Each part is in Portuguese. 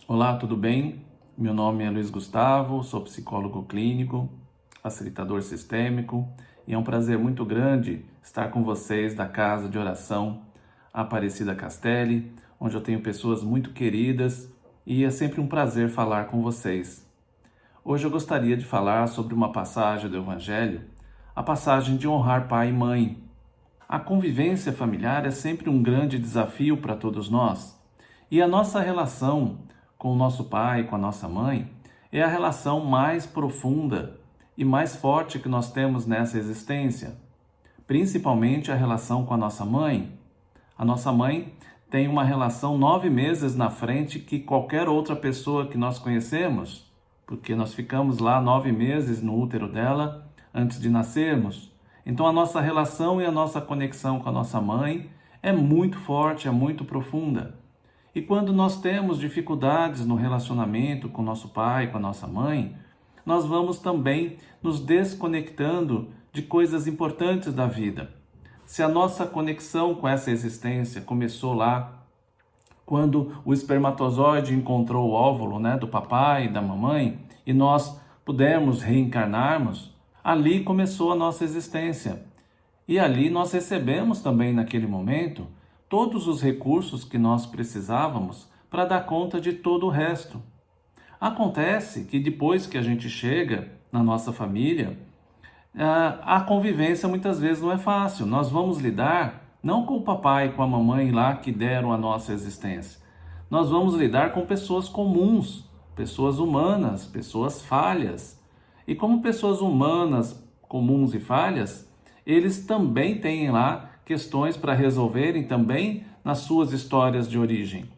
Olá, tudo bem? Meu nome é Luiz Gustavo, sou psicólogo clínico, facilitador sistêmico e é um prazer muito grande estar com vocês da Casa de Oração Aparecida Castelli, onde eu tenho pessoas muito queridas e é sempre um prazer falar com vocês. Hoje eu gostaria de falar sobre uma passagem do Evangelho, a passagem de honrar pai e mãe. A convivência familiar é sempre um grande desafio para todos nós e a nossa relação com o nosso pai, com a nossa mãe, é a relação mais profunda e mais forte que nós temos nessa existência, principalmente a relação com a nossa mãe. A nossa mãe tem uma relação 9 meses na frente que qualquer outra pessoa que nós conhecemos, porque nós ficamos lá 9 meses no útero dela antes de nascermos. Então a nossa relação e a nossa conexão com a nossa mãe é muito forte, é muito profunda. E quando nós temos dificuldades no relacionamento com nosso pai, com a nossa mãe, nós vamos também nos desconectando de coisas importantes da vida. Se a nossa conexão com essa existência começou lá, quando o espermatozoide encontrou o óvulo, do papai e da mamãe, e nós pudemos reencarnarmos, ali começou a nossa existência. E ali nós recebemos também naquele momento todos os recursos que nós precisávamos para dar conta de todo o resto. Acontece que depois que a gente chega na nossa família, a convivência muitas vezes não é fácil. Nós vamos lidar não com o papai e com a mamãe lá que deram a nossa existência. Nós vamos lidar com pessoas comuns, pessoas humanas, pessoas falhas. E como pessoas humanas, comuns e falhas, eles também têm lá questões para resolverem também nas suas histórias de origem.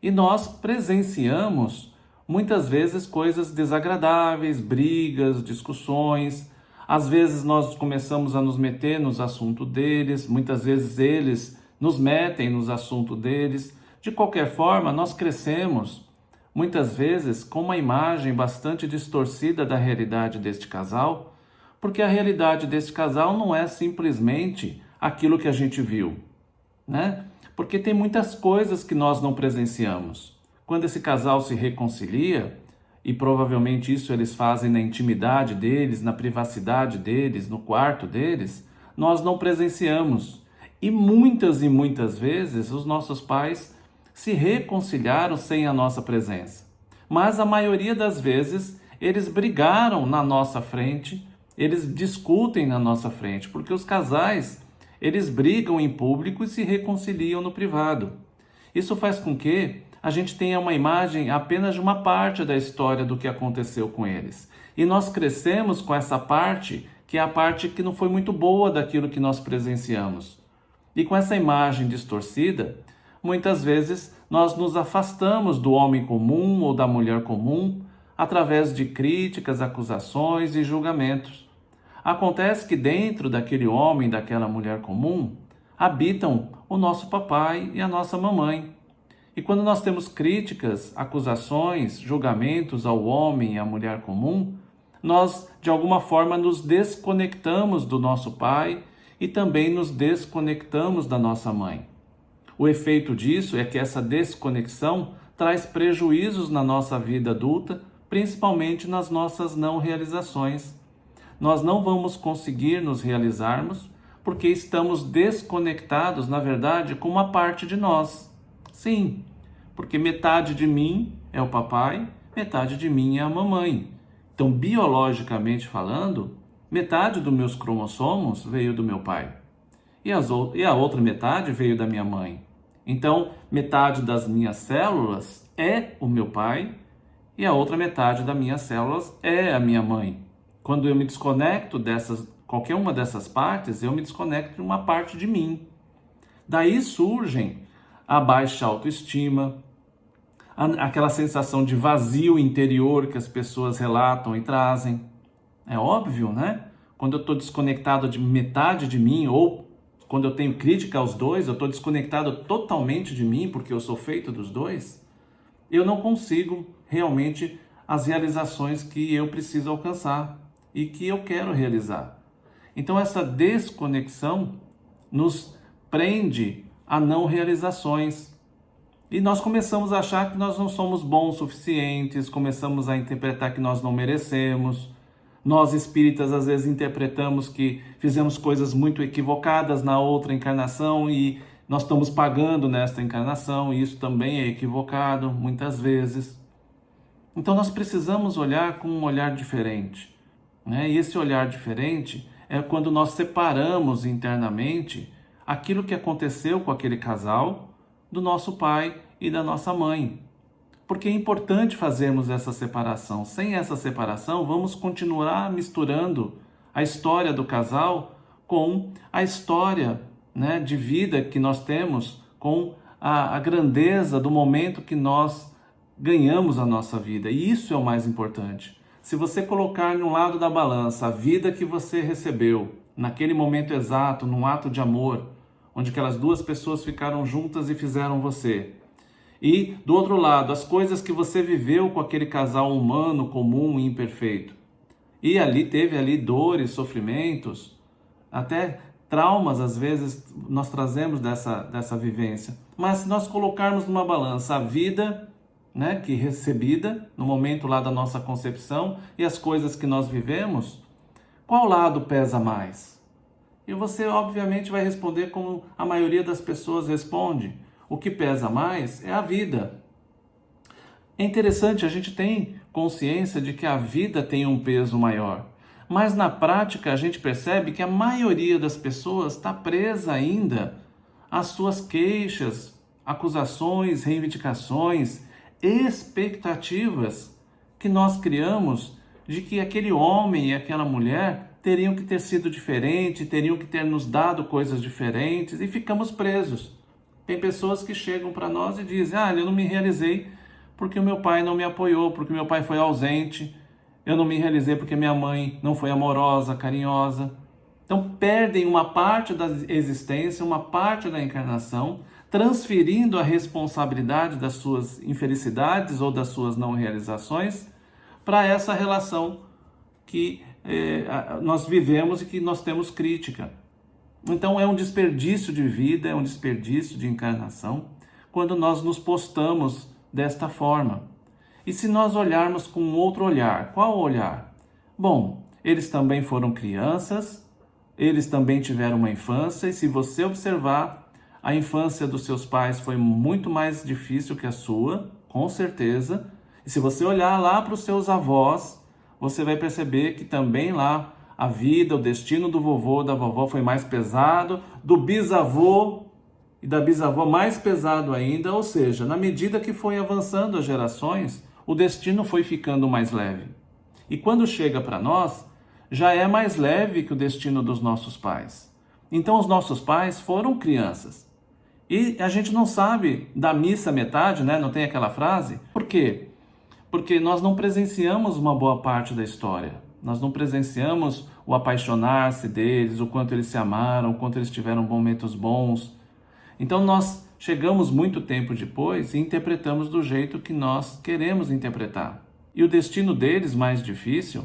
E nós presenciamos muitas vezes coisas desagradáveis, brigas, discussões. Às vezes nós começamos a nos meter nos assuntos deles, muitas vezes eles nos metem nos assuntos deles. De qualquer forma, nós crescemos muitas vezes com uma imagem bastante distorcida da realidade deste casal, porque a realidade deste casal não é simplesmente aquilo que a gente viu, Porque tem muitas coisas que nós não presenciamos. Quando esse casal se reconcilia, e provavelmente isso eles fazem na intimidade deles, na privacidade deles, no quarto deles, nós não presenciamos. E muitas vezes os nossos pais se reconciliaram sem a nossa presença. Mas a maioria das vezes eles brigaram na nossa frente, eles discutem na nossa frente, porque os casais eles brigam em público e se reconciliam no privado. Isso faz com que a gente tenha uma imagem apenas de uma parte da história do que aconteceu com eles. E nós crescemos com essa parte, que é a parte que não foi muito boa daquilo que nós presenciamos. E com essa imagem distorcida, muitas vezes nós nos afastamos do homem comum ou da mulher comum através de críticas, acusações e julgamentos. Acontece que dentro daquele homem, daquela mulher comum, habitam o nosso papai e a nossa mamãe. E quando nós temos críticas, acusações, julgamentos ao homem e à mulher comum, nós, de alguma forma, nos desconectamos do nosso pai e também nos desconectamos da nossa mãe. O efeito disso é que essa desconexão traz prejuízos na nossa vida adulta, principalmente nas nossas não realizações. Nós não vamos conseguir nos realizarmos porque estamos desconectados, na verdade, com uma parte de nós. Sim, porque metade de mim é o papai, metade de mim é a mamãe. Então, biologicamente falando, metade dos meus cromossomos veio do meu pai e a outra metade veio da minha mãe. Então, metade das minhas células é o meu pai e a outra metade das minhas células é a minha mãe. Quando eu me desconecto qualquer uma dessas partes, eu me desconecto de uma parte de mim. Daí surgem a baixa autoestima, aquela sensação de vazio interior que as pessoas relatam e trazem. É óbvio, Quando eu estou desconectado de metade de mim, ou quando eu tenho crítica aos dois, eu estou desconectado totalmente de mim, porque eu sou feito dos dois, eu não consigo realmente as realizações que eu preciso alcançar e que eu quero realizar. Então essa desconexão nos prende a não realizações. E nós começamos a achar que nós não somos bons o suficientes, começamos a interpretar que nós não merecemos. Nós espíritas às vezes interpretamos que fizemos coisas muito equivocadas na outra encarnação e nós estamos pagando nesta encarnação, e isso também é equivocado muitas vezes. Então nós precisamos olhar com um olhar diferente, né? E esse olhar diferente é quando nós separamos internamente aquilo que aconteceu com aquele casal do nosso pai e da nossa mãe. Porque é importante fazermos essa separação. Sem essa separação, vamos continuar misturando a história do casal com a história, né, de vida que nós temos, com a grandeza do momento que nós ganhamos a nossa vida. E isso é o mais importante. Se você colocar no lado da balança a vida que você recebeu, naquele momento exato, num ato de amor, onde aquelas duas pessoas ficaram juntas e fizeram você, e do outro lado, as coisas que você viveu com aquele casal humano, comum e imperfeito, e ali teve dores, sofrimentos, até traumas às vezes nós trazemos dessa vivência. Mas se nós colocarmos numa balança a vida, né, que recebida no momento lá da nossa concepção e as coisas que nós vivemos, qual lado pesa mais? E você obviamente vai responder como a maioria das pessoas responde: o que pesa mais é a vida. É interessante, a gente tem consciência de que a vida tem um peso maior, mas na prática a gente percebe que a maioria das pessoas está presa ainda às suas queixas, acusações, reivindicações, expectativas que nós criamos de que aquele homem e aquela mulher teriam que ter sido diferentes, teriam que ter nos dado coisas diferentes, e ficamos presos. Tem pessoas que chegam para nós e dizem: eu não me realizei porque o meu pai não me apoiou, porque o meu pai foi ausente, eu não me realizei porque minha mãe não foi amorosa, carinhosa. Então perdem uma parte da existência, uma parte da encarnação, transferindo a responsabilidade das suas infelicidades ou das suas não realizações para essa relação que nós vivemos e que nós temos crítica. Então é um desperdício de vida, é um desperdício de encarnação quando nós nos postamos desta forma. E se nós olharmos com outro olhar, qual olhar? Bom, eles também foram crianças, eles também tiveram uma infância, e se você observar, a infância dos seus pais foi muito mais difícil que a sua, com certeza. E se você olhar lá para os seus avós, você vai perceber que também lá a vida, o destino do vovô, da vovó foi mais pesado, do bisavô e da bisavó mais pesado ainda, ou seja, na medida que foi avançando as gerações, o destino foi ficando mais leve. E quando chega para nós, já é mais leve que o destino dos nossos pais. Então os nossos pais foram crianças. E a gente não sabe da missa metade, né? Não tem aquela frase? Por quê? Porque nós não presenciamos uma boa parte da história. Nós não presenciamos o apaixonar-se deles, o quanto eles se amaram, o quanto eles tiveram momentos bons. Então nós chegamos muito tempo depois e interpretamos do jeito que nós queremos interpretar. E o destino deles, mais difícil,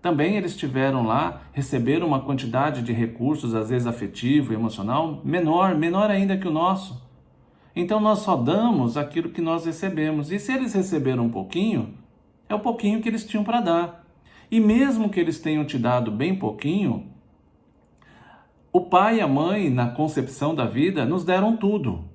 também eles tiveram lá, receberam uma quantidade de recursos, às vezes afetivo e emocional, menor ainda que o nosso. Então nós só damos aquilo que nós recebemos. E se eles receberam um pouquinho, é o pouquinho que eles tinham para dar. E mesmo que eles tenham te dado bem pouquinho, o pai e a mãe, na concepção da vida, nos deram tudo.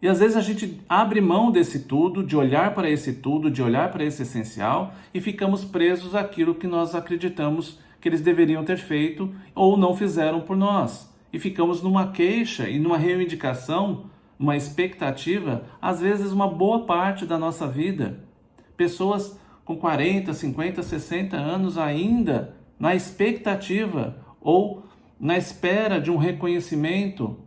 E às vezes a gente abre mão desse tudo, de olhar para esse tudo, de olhar para esse essencial, e ficamos presos àquilo que nós acreditamos que eles deveriam ter feito ou não fizeram por nós. E ficamos numa queixa e numa reivindicação, uma expectativa, às vezes uma boa parte da nossa vida. Pessoas com 40, 50, 60 anos ainda na expectativa ou na espera de um reconhecimento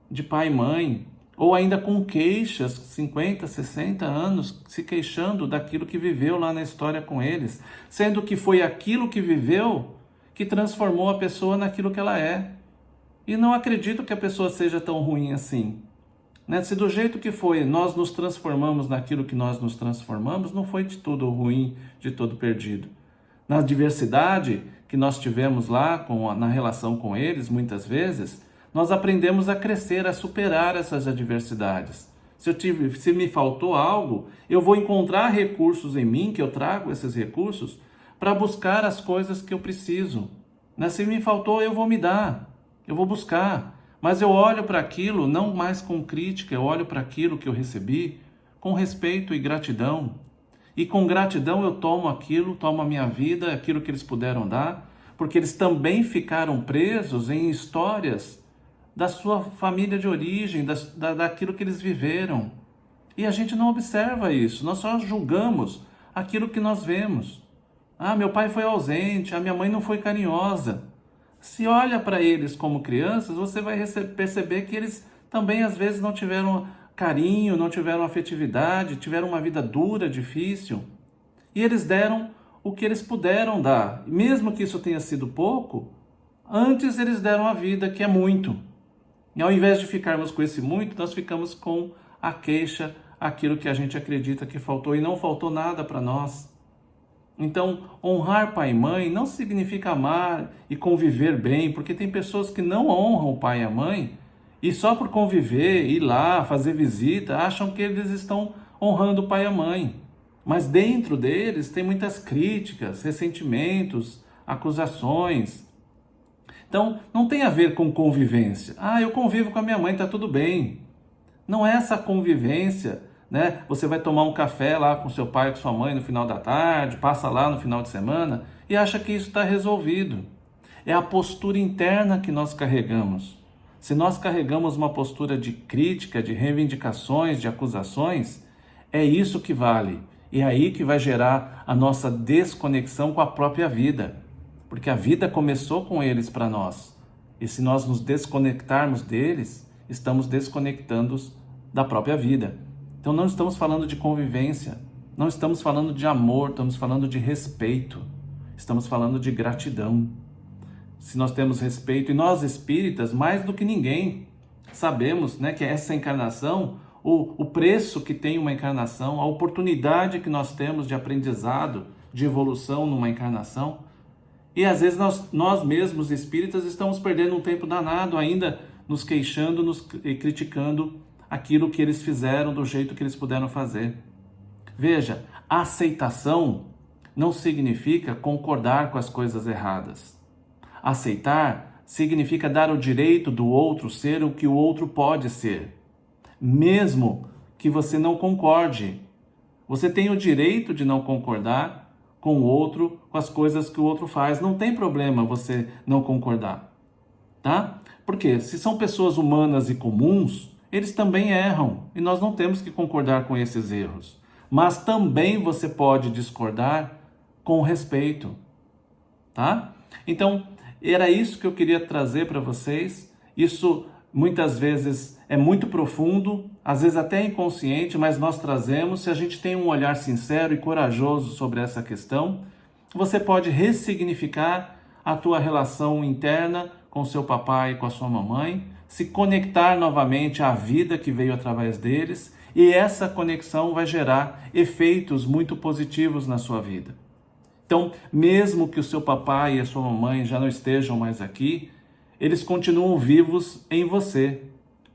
de pai e mãe, ou ainda com queixas, 50, 60 anos, se queixando daquilo que viveu lá na história com eles, sendo que foi aquilo que viveu que transformou a pessoa naquilo que ela é. E não acredito que a pessoa seja tão ruim assim. Se do jeito que foi, nós nos transformamos naquilo que nós nos transformamos, não foi de todo ruim, de todo perdido. Na diversidade que nós tivemos lá, na relação com eles, muitas vezes, nós aprendemos a crescer, a superar essas adversidades. Se me faltou algo, eu vou encontrar recursos em mim, que eu trago esses recursos, para buscar as coisas que eu preciso. Né? Se me faltou, eu vou me dar, eu vou buscar. Mas eu olho para aquilo não mais com crítica, eu olho para aquilo que eu recebi com respeito e gratidão. E com gratidão eu tomo aquilo, tomo a minha vida, aquilo que eles puderam dar, porque eles também ficaram presos em histórias da sua família de origem, daquilo que eles viveram. E a gente não observa isso, nós só julgamos aquilo que nós vemos. Ah, meu pai foi ausente, a minha mãe não foi carinhosa. Se olha para eles como crianças, você vai perceber que eles também às vezes não tiveram carinho, não tiveram afetividade, tiveram uma vida dura, difícil. E eles deram o que eles puderam dar. Mesmo que isso tenha sido pouco, antes eles deram a vida, que é muito. E ao invés de ficarmos com esse muito, nós ficamos com a queixa, aquilo que a gente acredita que faltou, e não faltou nada para nós. Então, honrar pai e mãe não significa amar e conviver bem, porque tem pessoas que não honram o pai e a mãe e só por conviver, ir lá, fazer visita, acham que eles estão honrando o pai e a mãe. Mas dentro deles tem muitas críticas, ressentimentos, acusações. Então, não tem a ver com convivência. Ah, eu convivo com a minha mãe, está tudo bem. Não é essa convivência, né? Você vai tomar um café lá com seu pai, com sua mãe no final da tarde, passa lá no final de semana e acha que isso está resolvido. É a postura interna que nós carregamos. Se nós carregamos uma postura de crítica, de reivindicações, de acusações, é isso que vale. E é aí que vai gerar a nossa desconexão com a própria vida. Porque a vida começou com eles para nós. E se nós nos desconectarmos deles, estamos desconectando da própria vida. Então não estamos falando de convivência, não estamos falando de amor, estamos falando de respeito, estamos falando de gratidão. Se nós temos respeito, e nós espíritas, mais do que ninguém, sabemos, né, que essa encarnação, o preço que tem uma encarnação, a oportunidade que nós temos de aprendizado, de evolução numa encarnação. E às vezes nós mesmos espíritas estamos perdendo um tempo danado ainda nos queixando, e criticando aquilo que eles fizeram do jeito que eles puderam fazer. Veja, aceitação não significa concordar com as coisas erradas. Aceitar significa dar o direito do outro ser o que o outro pode ser, mesmo que você não concorde. Você tem o direito de não concordar com o outro, com as coisas que o outro faz. Não tem problema você não concordar, tá? Porque se são pessoas humanas e comuns, eles também erram e nós não temos que concordar com esses erros. Mas também você pode discordar com respeito, tá? Então, era isso que eu queria trazer para vocês. Isso muitas vezes é muito profundo, às vezes até inconsciente, mas nós trazemos. Se a gente tem um olhar sincero e corajoso sobre essa questão, você pode ressignificar a tua relação interna com seu papai e com a sua mamãe, se conectar novamente à vida que veio através deles, e essa conexão vai gerar efeitos muito positivos na sua vida. Então, mesmo que o seu papai e a sua mamãe já não estejam mais aqui, eles continuam vivos em você.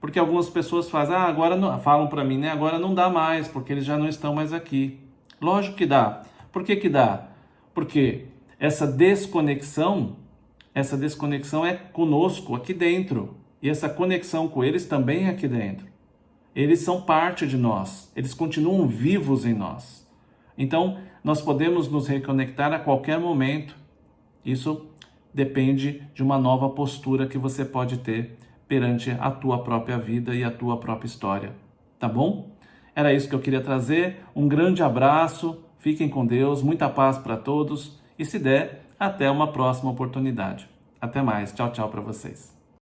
Porque algumas pessoas falam para mim, né? Agora não dá mais, porque eles já não estão mais aqui. Lógico que dá. Por que dá? Porque essa desconexão é conosco aqui dentro. E essa conexão com eles também é aqui dentro. Eles são parte de nós. Eles continuam vivos em nós. Então, nós podemos nos reconectar a qualquer momento. Isso depende de uma nova postura que você pode ter perante a tua própria vida e a tua própria história. Tá bom? Era isso que eu queria trazer. Um grande abraço. Fiquem com Deus. Muita paz para todos. E se der, até uma próxima oportunidade. Até mais. Tchau, tchau para vocês.